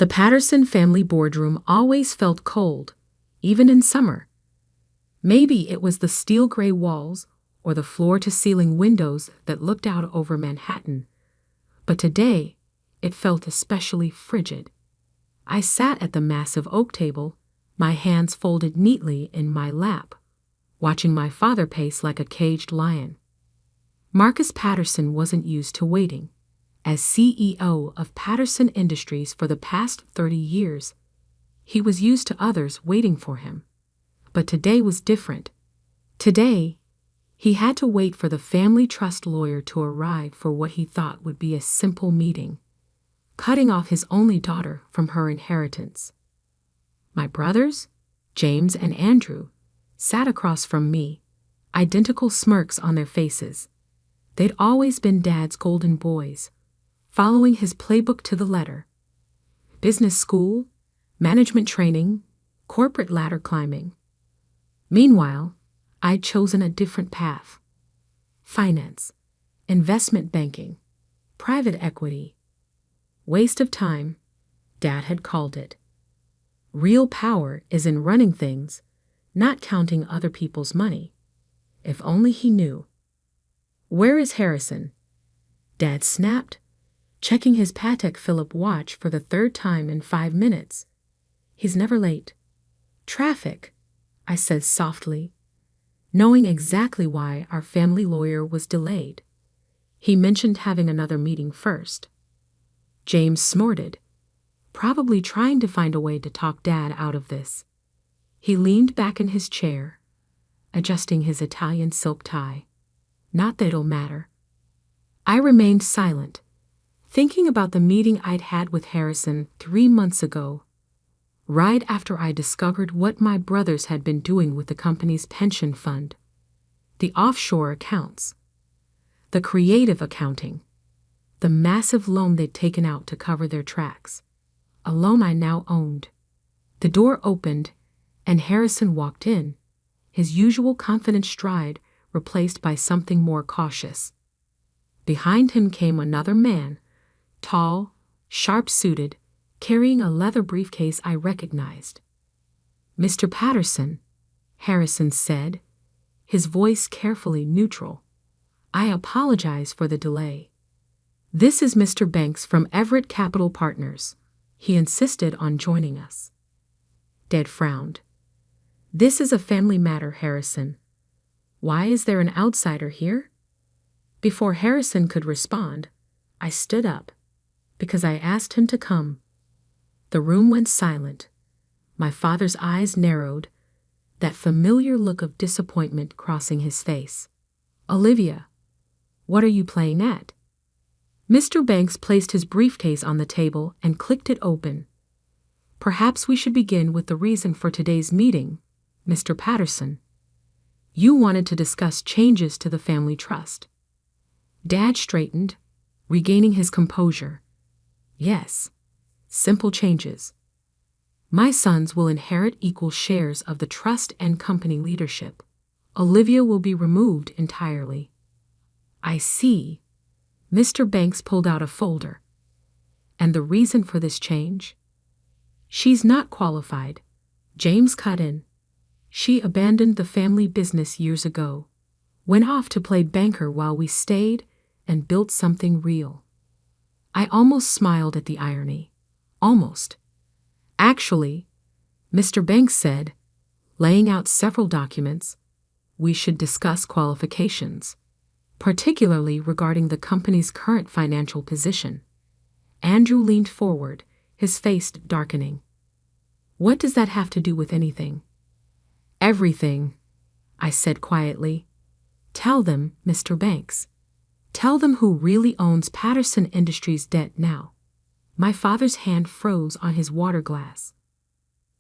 The Patterson family boardroom always felt cold, even in summer. Maybe it was the steel gray walls or the floor-to-ceiling windows that looked out over Manhattan, but today it felt especially frigid. I sat at the massive oak table, my hands folded neatly in my lap, watching my father pace like a caged lion. Marcus Patterson wasn't used to waiting. As CEO of Patterson Industries for the past 30 years, he was used to others waiting for him. But today was different. Today, he had to wait for the family trust lawyer to arrive for what he thought would be a simple meeting, cutting off his only daughter from her inheritance. My brothers, James and Andrew, sat across from me, identical smirks on their faces. They'd always been Dad's golden boys, following his playbook to the letter. Business school, management training, corporate ladder climbing. Meanwhile, I'd chosen a different path. Finance, investment banking, private equity. Waste of time, Dad had called it. Real power is in running things, not counting other people's money. If only he knew. "Where is Harrison?" Dad snapped, checking his Patek Philippe watch for the third time in 5 minutes. "He's never late." "Traffic," I said softly, knowing exactly why our family lawyer was delayed. He mentioned having another meeting first. James snorted, probably trying to find a way to talk Dad out of this. He leaned back in his chair, adjusting his Italian silk tie. Not that it'll matter. I remained silent, thinking about the meeting I'd had with Harrison 3 months ago, right after I discovered what my brothers had been doing with the company's pension fund, the offshore accounts, the creative accounting, the massive loan they'd taken out to cover their tracks, a loan I now owned. The door opened, and Harrison walked in, his usual confident stride replaced by something more cautious. Behind him came another man, tall, sharp-suited, carrying a leather briefcase I recognized. "Mr. Patterson," Harrison said, his voice carefully neutral. "I apologize for the delay. This is Mr. Banks from Everett Capital Partners. He insisted on joining us." Dad frowned. "This is a family matter, Harrison. Why is there an outsider here?" Before Harrison could respond, I stood up, because I asked him to come. The room went silent. My father's eyes narrowed, that familiar look of disappointment crossing his face. "Olivia, what are you playing at?" Mr. Banks placed his briefcase on the table and clicked it open. "Perhaps we should begin with the reason for today's meeting, Mr. Patterson. You wanted to discuss changes to the family trust." Dad straightened, regaining his composure. "Yes, simple changes. My sons will inherit equal shares of the trust and company leadership. Olivia will be removed entirely." "I see." Mr. Banks pulled out a folder. "And the reason for this change?" "She's not qualified," James cut in. "She abandoned the family business years ago, went off to play banker while we stayed and built something real." I almost smiled at the irony. Almost. "Actually," Mr. Banks said, laying out several documents, "we should discuss qualifications, particularly regarding the company's current financial position." Andrew leaned forward, his face darkening. "What does that have to do with anything?" "Everything," I said quietly. "Tell them, Mr. Banks. Tell them who really owns Patterson Industries' debt now." My father's hand froze on his water glass.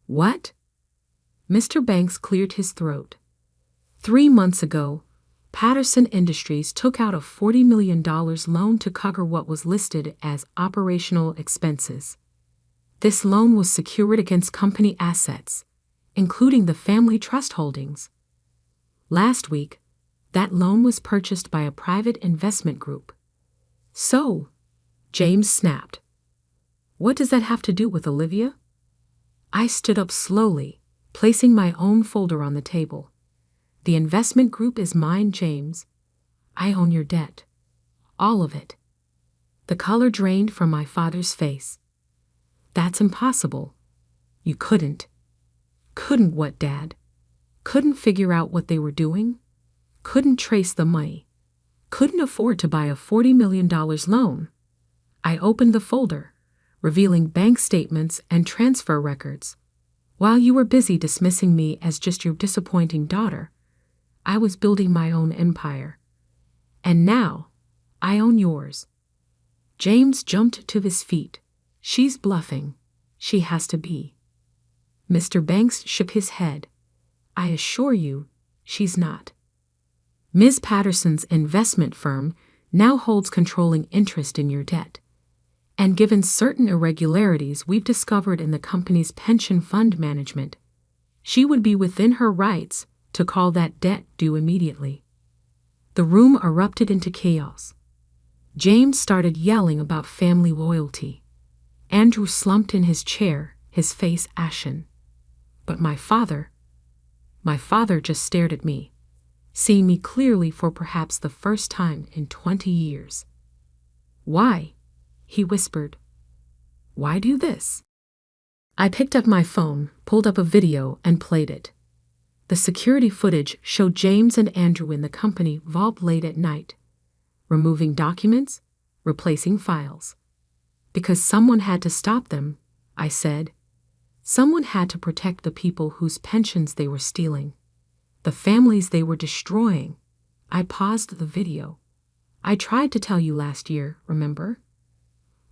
"What?" Mr. Banks cleared his throat. 3 months ago, Patterson Industries took out a $40 million loan to cover what was listed as operational expenses. This loan was secured against company assets, including the family trust holdings. Last week, that loan was purchased by a private investment group. "So," James snapped, What does that have to do with Olivia? I stood up slowly, placing my own folder on the table. The investment group is mine, James. I own your debt. All of it. The color drained from my father's face. That's impossible. You couldn't. Couldn't what, Dad? Couldn't figure out what they were doing? Couldn't trace the money? Couldn't afford to buy a $40 million loan? I opened the folder, revealing bank statements and transfer records. While you were busy dismissing me as just your disappointing daughter, I was building my own empire. And now, I own yours. James jumped to his feet. She's bluffing. She has to be. Mr. Banks shook his head. I assure you, she's not. Ms. Patterson's investment firm now holds controlling interest in your debt. And given certain irregularities we've discovered in the company's pension fund management, she would be within her rights to call that debt due immediately. The room erupted into chaos. James started yelling about family loyalty. Andrew slumped in his chair, his face ashen. But my father just stared at me, seeing me clearly for perhaps the first time in 20 years. Why? He whispered. Why do this? I picked up my phone, pulled up a video, and played it. The security footage showed James and Andrew in the company vault late at night, removing documents, replacing files. Because someone had to stop them, I said. Someone had to protect the people whose pensions they were stealing, the families they were destroying. I paused the video. I tried to tell you last year, remember?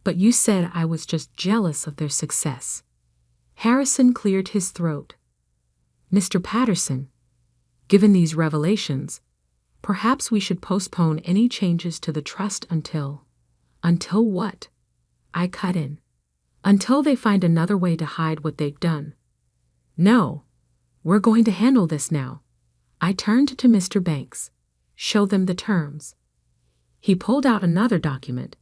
But you said I was just jealous of their success. Harrison cleared his throat. Mr. Patterson, given these revelations, perhaps we should postpone any changes to the trust until what? I cut in. Until they find another way to hide what they've done. No, we're going to handle this now. I turned to Mr. Banks. Show them the terms. He pulled out another document,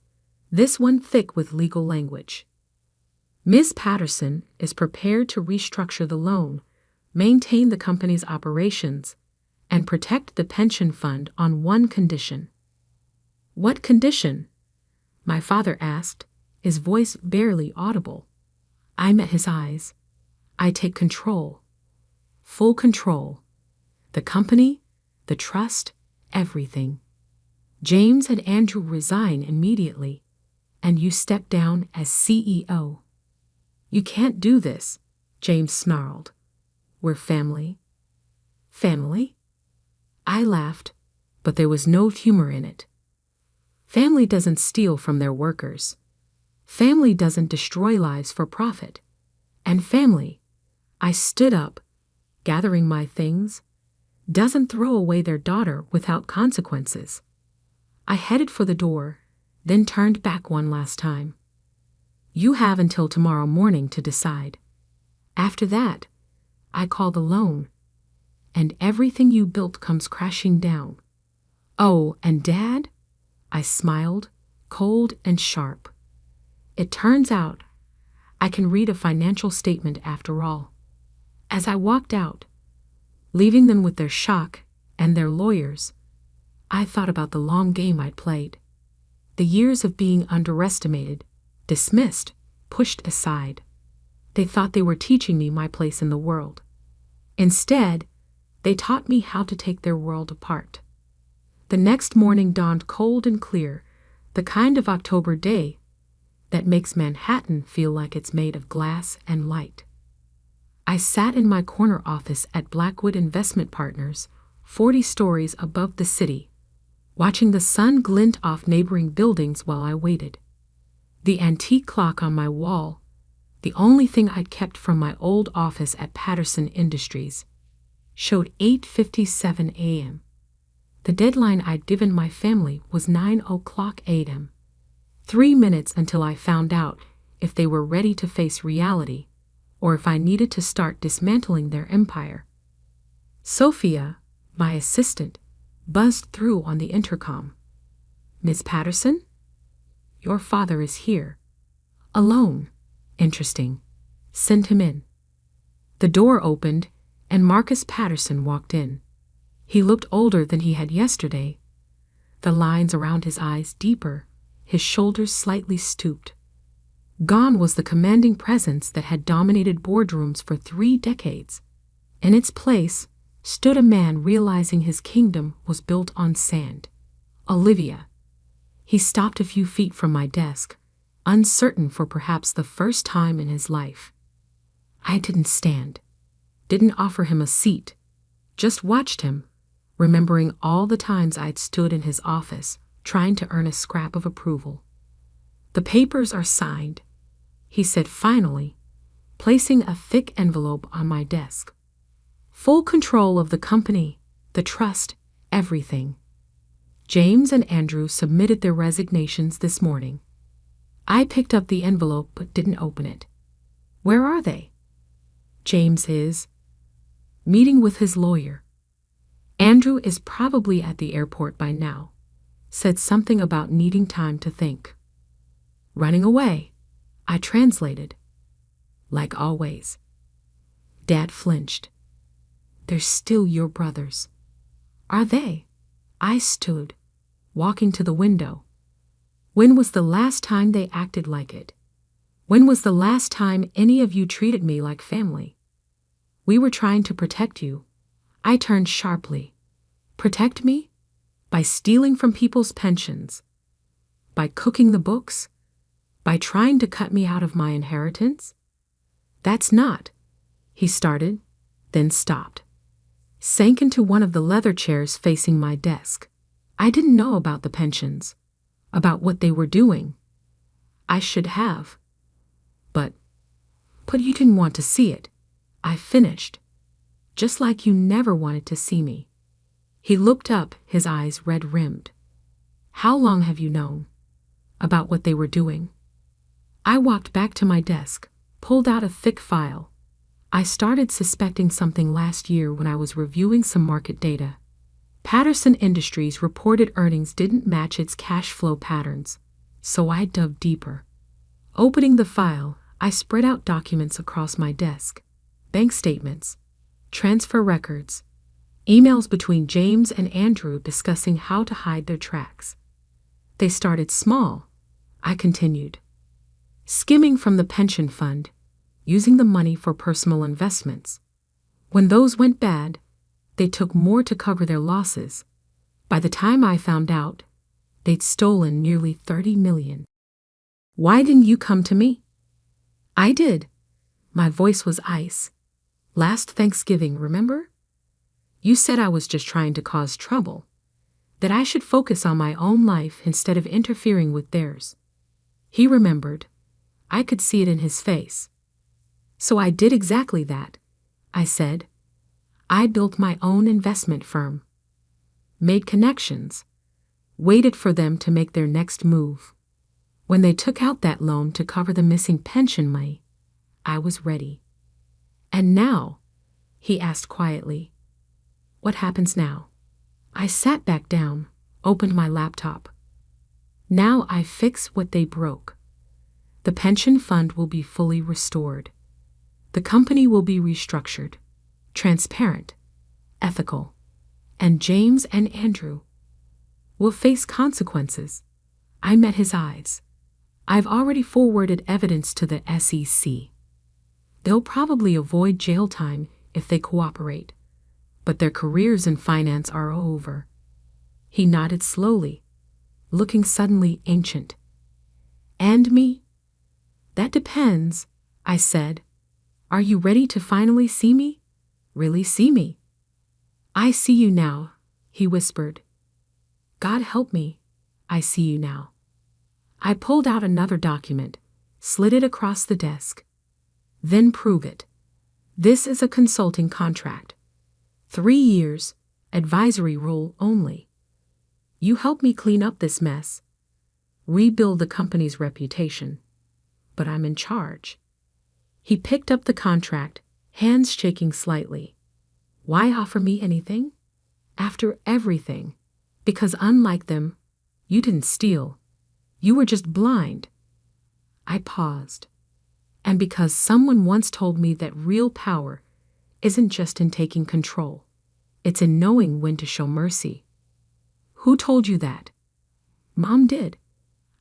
this one thick with legal language. Ms. Patterson is prepared to restructure the loan, maintain the company's operations, and protect the pension fund on one condition. What condition? My father asked, his voice barely audible. I met his eyes. I take control. Full control. The company, the trust, everything. James and Andrew resign immediately, and you step down as CEO. You can't do this, James snarled. We're family. Family? I laughed, but there was no humor in it. Family doesn't steal from their workers. Family doesn't destroy lives for profit. And family, I stood up, gathering my things, doesn't throw away their daughter without consequences. I headed for the door, then turned back one last time. You have until tomorrow morning to decide. After that, I call the loan, and everything you built comes crashing down. Oh, and Dad? I smiled, cold and sharp. It turns out I can read a financial statement after all. As I walked out, leaving them with their shock and their lawyers, I thought about the long game I'd played. The years of being underestimated, dismissed, pushed aside. They thought they were teaching me my place in the world. Instead, they taught me how to take their world apart. The next morning dawned cold and clear, the kind of October day that makes Manhattan feel like it's made of glass and light. I sat in my corner office at Blackwood Investment Partners, 40 stories above the city, watching the sun glint off neighboring buildings while I waited. The antique clock on my wall, the only thing I'd kept from my old office at Patterson Industries, showed 8:57 a.m. The deadline I'd given my family was 9:00 a.m. 3 minutes until I found out if they were ready to face reality, or if I needed to start dismantling their empire. Sophia, my assistant, buzzed through on the intercom. Miss Patterson? Your father is here. Alone. Interesting. Send him in. The door opened, and Marcus Patterson walked in. He looked older than he had yesterday, the lines around his eyes deeper, his shoulders slightly stooped. Gone was the commanding presence that had dominated boardrooms for 3 decades. In its place stood a man realizing his kingdom was built on sand. Olivia. He stopped a few feet from my desk, uncertain for perhaps the first time in his life. I didn't stand, didn't offer him a seat, just watched him, remembering all the times I'd stood in his office trying to earn a scrap of approval. The papers are signed, he said finally, placing a thick envelope on my desk. Full control of the company, the trust, everything. James and Andrew submitted their resignations this morning. I picked up the envelope but didn't open it. Where are they? James is meeting with his lawyer. Andrew is probably at the airport by now. Said something about needing time to think. Running away, I translated. Like always. Dad flinched. They're still your brothers. Are they? I stood, walking to the window. When was the last time they acted like it? When was the last time any of you treated me like family? We were trying to protect you. I turned sharply. Protect me? By stealing from people's pensions? By cooking the books? By trying to cut me out of my inheritance? That's not. He started, then stopped. Sank into one of the leather chairs facing my desk. I didn't know about the pensions, about what they were doing. I should have. But you didn't want to see it. I finished. Just like you never wanted to see me. He looked up, his eyes red-rimmed. How long have you known about what they were doing? I walked back to my desk, pulled out a thick file. I started suspecting something last year when I was reviewing some market data. Patterson Industries reported earnings didn't match its cash flow patterns, so I dug deeper. Opening the file, I spread out documents across my desk. Bank statements, transfer records, emails between James and Andrew discussing how to hide their tracks. They started small, I continued. Skimming from the pension fund, using the money for personal investments. When those went bad, they took more to cover their losses. By the time I found out, they'd stolen nearly $30 million. Why didn't you come to me? I did. My voice was ice. Last Thanksgiving, remember? You said I was just trying to cause trouble, that I should focus on my own life instead of interfering with theirs. He remembered. I could see it in his face. So I did exactly that, I said. I built my own investment firm. Made connections. Waited for them to make their next move. When they took out that loan to cover the missing pension money, I was ready. And now, he asked quietly, what happens now? I sat back down, opened my laptop. Now I fix what they broke. The pension fund will be fully restored. The company will be restructured, transparent, ethical, and James and Andrew will face consequences. I met his eyes. I've already forwarded evidence to the SEC. They'll probably avoid jail time if they cooperate, but their careers in finance are over. He nodded slowly, looking suddenly ancient. And me? That depends, I said. Are you ready to finally see me? Really see me? I see you now, he whispered. God help me, I see you now. I pulled out another document, slid it across the desk. Then prove it. This is a consulting contract. 3 years, advisory role only. You help me clean up this mess, rebuild the company's reputation. But I'm in charge. He picked up the contract, hands shaking slightly. Why offer me anything? After everything. Because unlike them, you didn't steal. You were just blind. I paused. and because someone once told me that real power isn't just in taking control, it's in knowing when to show mercy. Who told you that? Mom did.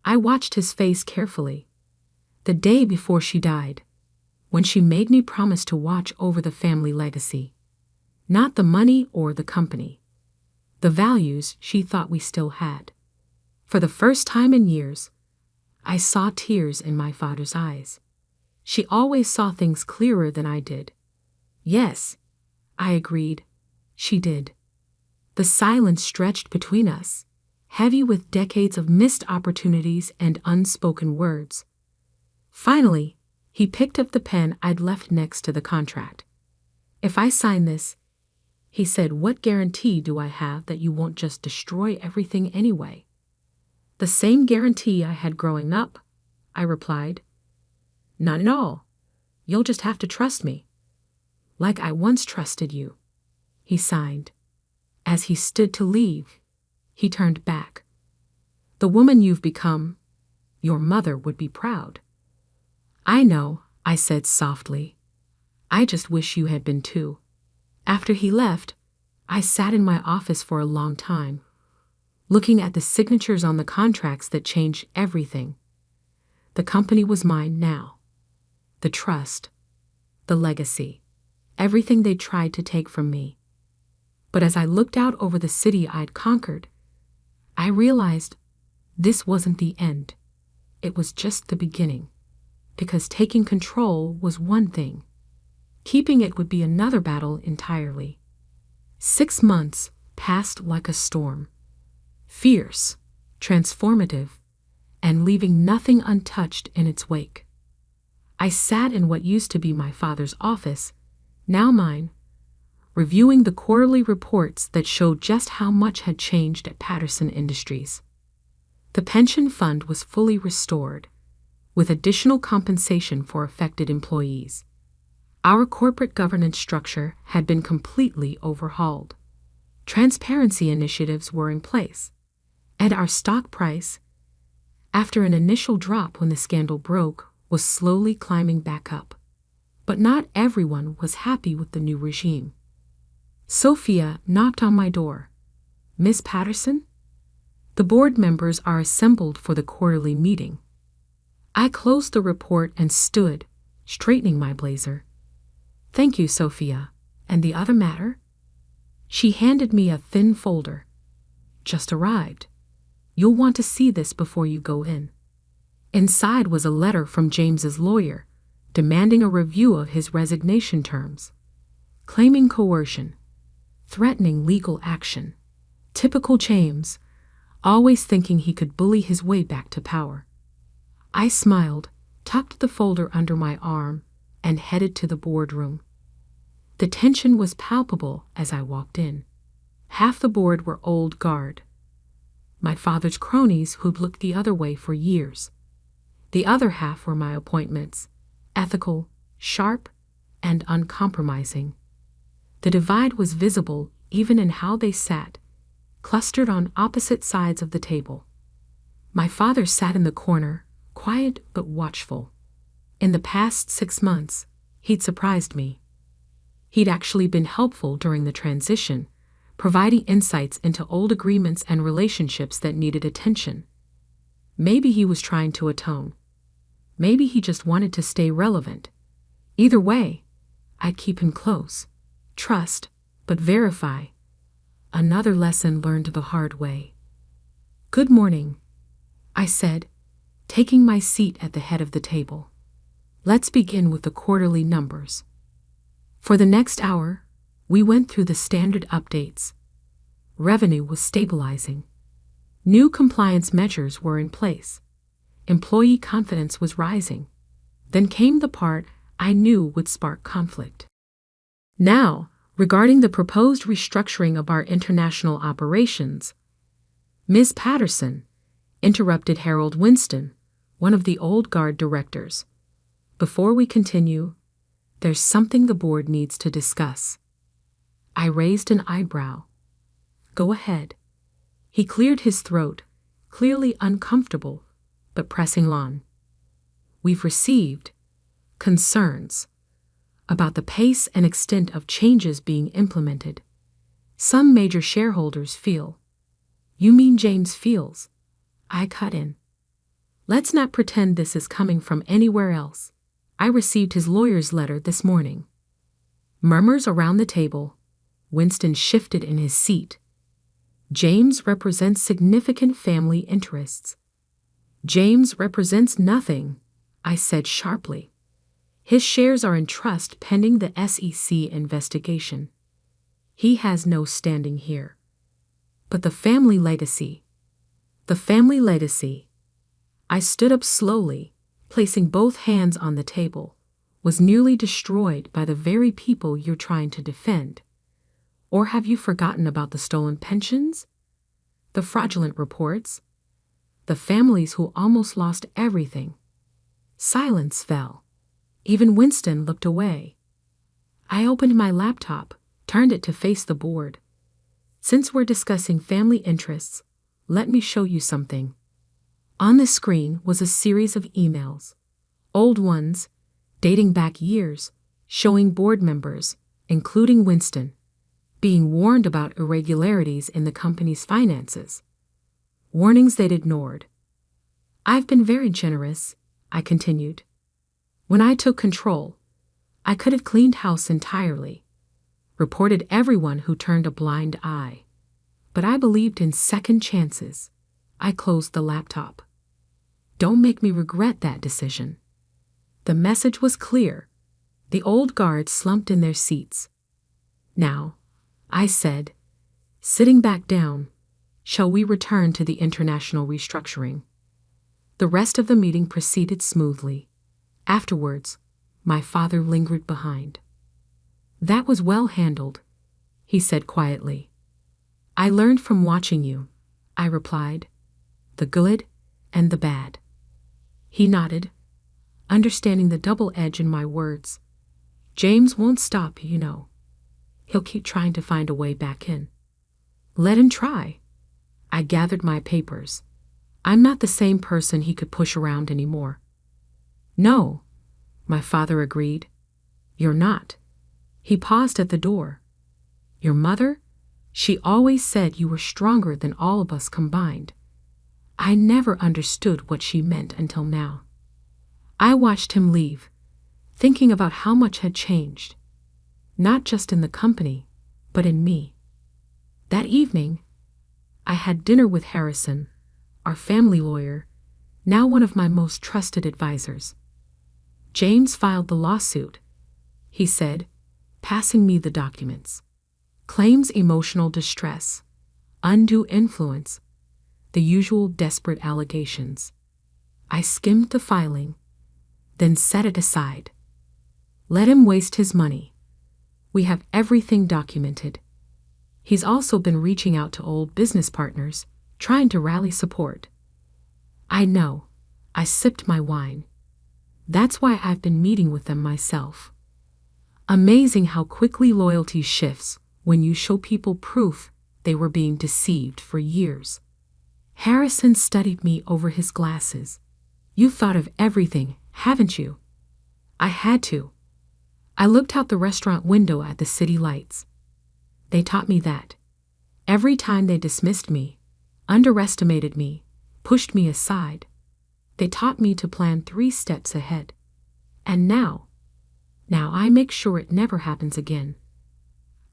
I watched his face carefully. The day before she died, when she made me promise to watch over the family legacy. Not the money or the company. The values she thought we still had. For the first time in years, I saw tears in my father's eyes. She always saw things clearer than I did. Yes, I agreed. She did. The silence stretched between us, heavy with decades of missed opportunities and unspoken words. Finally, he picked up the pen I'd left next to the contract. If I sign this, he said, what guarantee do I have that you won't just destroy everything anyway? The same guarantee I had growing up, I replied. Not at all. You'll just have to trust me. Like I once trusted you. He signed. As he stood to leave, he turned back. The woman you've become, your mother would be proud. I know, I said softly. I just wish you had been too. After he left, I sat in my office for a long time, looking at the signatures on the contracts that changed everything. The company was mine now. The trust, the legacy, everything they tried to take from me. But as I looked out over the city I'd conquered, I realized this wasn't the end. It was just the beginning. Because taking control was one thing. Keeping it would be another battle entirely. 6 months passed like a storm. Fierce, transformative, and leaving nothing untouched in its wake. I sat in what used to be my father's office, now mine, reviewing the quarterly reports that showed just how much had changed at Patterson Industries. The pension fund was fully restored, with additional compensation for affected employees. Our corporate governance structure had been completely overhauled. Transparency initiatives were in place, and our stock price, after an initial drop when the scandal broke, was slowly climbing back up. But not everyone was happy with the new regime. Sophia knocked on my door. Miss Patterson? The board members are assembled for the quarterly meeting. I closed the report and stood, straightening my blazer. Thank you, Sophia. And the other matter? She handed me a thin folder. Just arrived. You'll want to see this before you go in. Inside was a letter from James's lawyer, demanding a review of his resignation terms, claiming coercion, threatening legal action. Typical James, always thinking he could bully his way back to power. I smiled, tucked the folder under my arm, and headed to the boardroom. The tension was palpable as I walked in. Half the board were old guard, my father's cronies who'd looked the other way for years. The other half were my appointments, ethical, sharp, and uncompromising. The divide was visible even in how they sat, clustered on opposite sides of the table. My father sat in the corner, quiet but watchful. In the past 6 months, he'd surprised me. He'd actually been helpful during the transition, providing insights into old agreements and relationships that needed attention. Maybe he was trying to atone. Maybe he just wanted to stay relevant. Either way, I'd keep him close. Trust, but verify. Another lesson learned the hard way. Good morning, I said, taking my seat at the head of the table. Let's begin with the quarterly numbers. For the next hour, we went through the standard updates. Revenue was stabilizing. New compliance measures were in place. Employee confidence was rising. Then came the part I knew would spark conflict. Now, regarding the proposed restructuring of our international operations, Ms. Patterson interrupted Harold Winston, one of the old guard directors. Before we continue, there's something the board needs to discuss. I raised an eyebrow. Go ahead. He cleared his throat, clearly uncomfortable, but pressing on. We've received, concerns about the pace and extent of changes being implemented. Some major shareholders feel. You mean James feels? I cut in. Let's not pretend this is coming from anywhere else. I received his lawyer's letter this morning. Murmurs around the table. Winston shifted in his seat. James represents significant family interests. James represents nothing, I said sharply. His shares are in trust pending the SEC investigation. He has no standing here. But the family legacy. The family legacy. I stood up slowly, placing both hands on the table, was nearly destroyed by the very people you're trying to defend. Or have you forgotten about the stolen pensions? The fraudulent reports? The families who almost lost everything? Silence fell. Even Winston looked away. I opened my laptop, turned it to face the board. Since we're discussing family interests, let me show you something. On the screen was a series of emails, old ones, dating back years, showing board members, including Winston, being warned about irregularities in the company's finances. Warnings they'd ignored. I've been very generous, I continued. When I took control, I could have cleaned house entirely, reported everyone who turned a blind eye. But I believed in second chances. I closed the laptop. Don't make me regret that decision. The message was clear. The old guard slumped in their seats. Now, I said, sitting back down, shall we return to the international restructuring? The rest of the meeting proceeded smoothly. Afterwards, my father lingered behind. That was well handled, he said quietly. I learned from watching you, I replied. The good and the bad. He nodded, understanding the double edge in my words. James won't stop, you know. He'll keep trying to find a way back in. Let him try. I gathered my papers. I'm not the same person he could push around anymore. No, my father agreed. You're not. He paused at the door. Your mother? She always said you were stronger than all of us combined. I never understood what she meant until now. I watched him leave, thinking about how much had changed. Not just in the company, but in me. That evening, I had dinner with Harrison, our family lawyer, now one of my most trusted advisors. James filed the lawsuit, he said, passing me the documents. Claims emotional distress, undue influence, the usual desperate allegations. I skimmed the filing, then set it aside. Let him waste his money. We have everything documented. He's also been reaching out to old business partners, trying to rally support. I know. I sipped my wine. That's why I've been meeting with them myself. Amazing how quickly loyalty shifts when you show people proof they were being deceived for years. Harrison studied me over his glasses. You've thought of everything, haven't you? I had to. I looked out the restaurant window at the city lights. They taught me that. Every time they dismissed me, underestimated me, pushed me aside, they taught me to plan 3 steps ahead. And now I make sure it never happens again.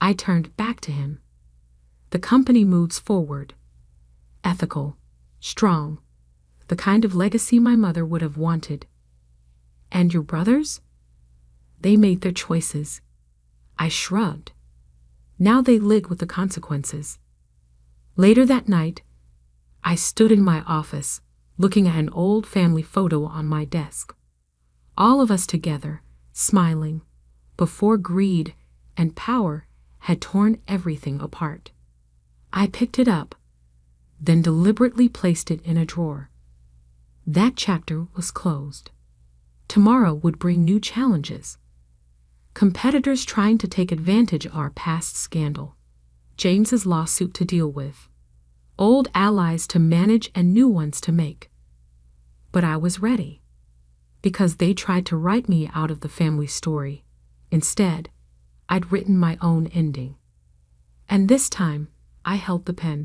I turned back to him. The company moves forward. Ethical, strong, the kind of legacy my mother would have wanted. And your brothers? They made their choices. I shrugged. Now they live with the consequences. Later that night, I stood in my office, looking at an old family photo on my desk. All of us together, smiling, before greed and power had torn everything apart. I picked it up, then deliberately placed it in a drawer. That chapter was closed. Tomorrow would bring new challenges. Competitors trying to take advantage of our past scandal. James's lawsuit to deal with. Old allies to manage and new ones to make. But I was ready. because they tried to write me out of the family story. Instead, I'd written my own ending. And this time, I held the pen.